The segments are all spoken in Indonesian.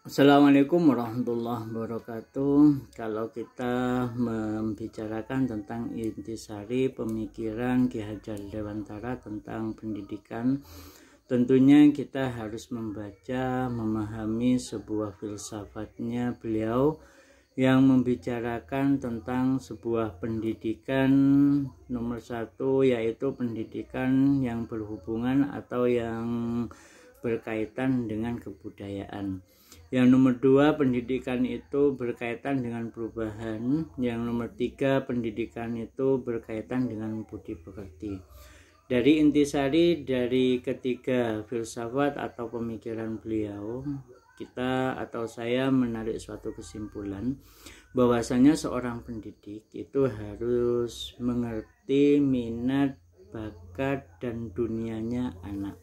Assalamualaikum warahmatullahi wabarakatuh. Kalau kita membicarakan tentang intisari pemikiran Ki Hajar Dewantara tentang pendidikan, tentunya kita harus membaca, memahami sebuah filsafatnya beliau yang membicarakan tentang sebuah pendidikan nomor satu, yaitu pendidikan yang berhubungan atau yang berkaitan dengan kebudayaan. Yang nomor dua, pendidikan itu berkaitan dengan perubahan. Yang nomor tiga, pendidikan itu berkaitan dengan budi pekerti. Dari intisari dari ketiga filsafat atau pemikiran beliau, kita atau saya menarik suatu kesimpulan bahwasanya seorang pendidik itu harus mengerti minat, bakat, dan dunianya anak.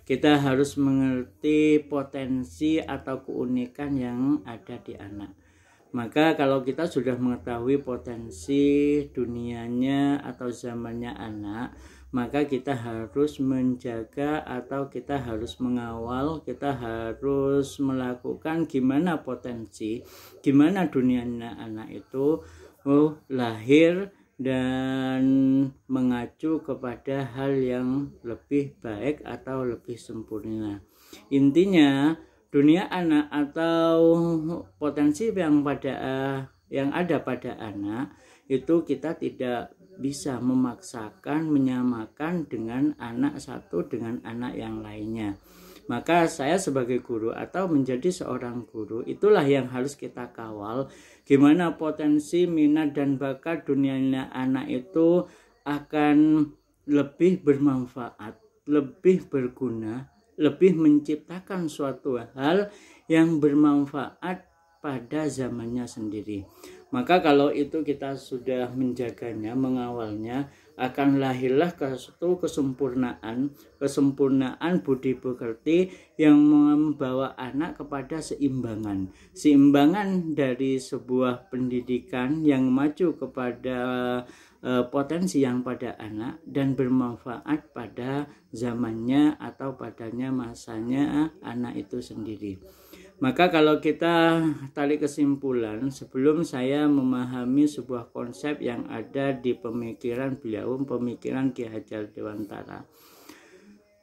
Kita harus mengerti potensi atau keunikan yang ada di anak. Maka kalau kita sudah mengetahui potensi dunianya atau zamannya anak, maka kita harus menjaga atau kita harus mengawal, kita harus melakukan gimana potensi, gimana dunianya anak itu lahir dan mengacu kepada hal yang lebih baik atau lebih sempurna. Intinya dunia anak atau potensi yang ada pada anak itu kita tidak bisa memaksakan, menyamakan dengan anak satu dengan anak yang lainnya. Maka saya sebagai guru atau menjadi seorang guru, itulah yang harus kita kawal. Gimana potensi, minat, dan bakat dunianya anak itu akan lebih bermanfaat, lebih berguna, lebih menciptakan suatu hal yang bermanfaat pada zamannya sendiri. Maka kalau itu kita sudah menjaganya, mengawalnya, akan lahirlah suatu kesempurnaan budi pekerti yang membawa anak kepada seimbangan dari sebuah pendidikan yang maju kepada potensi yang pada anak dan bermanfaat pada zamannya atau padanya masanya anak itu sendiri. Maka kalau kita tarik kesimpulan, sebelum saya memahami sebuah konsep yang ada di pemikiran beliau, pemikiran Ki Hajar Dewantara,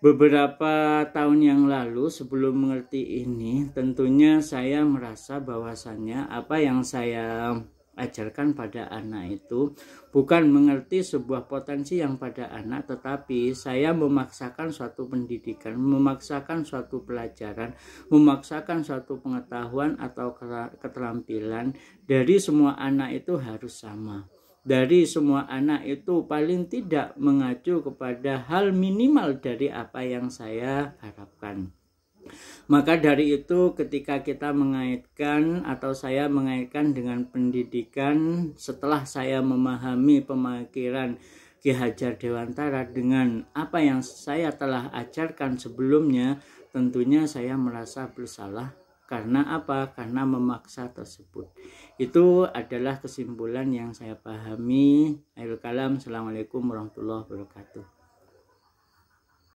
beberapa tahun yang lalu sebelum mengerti ini, tentunya saya merasa bahwasannya apa yang saya ajarkan pada anak itu bukan mengerti sebuah potensi yang pada anak, tetapi saya memaksakan suatu pendidikan, memaksakan suatu pelajaran, memaksakan suatu pengetahuan atau keterampilan dari semua anak itu harus sama. Dari semua anak itu paling tidak mengacu kepada hal minimal dari apa yang saya harapkan. Maka dari itu ketika kita mengaitkan atau saya mengaitkan dengan pendidikan, setelah saya memahami pemikiran Ki Hajar Dewantara dengan apa yang saya telah ajarkan sebelumnya, tentunya saya merasa bersalah. Karena apa? Karena memaksa tersebut. Itu adalah kesimpulan yang saya pahami. Akhirul kalam. Assalamualaikum warahmatullahi wabarakatuh.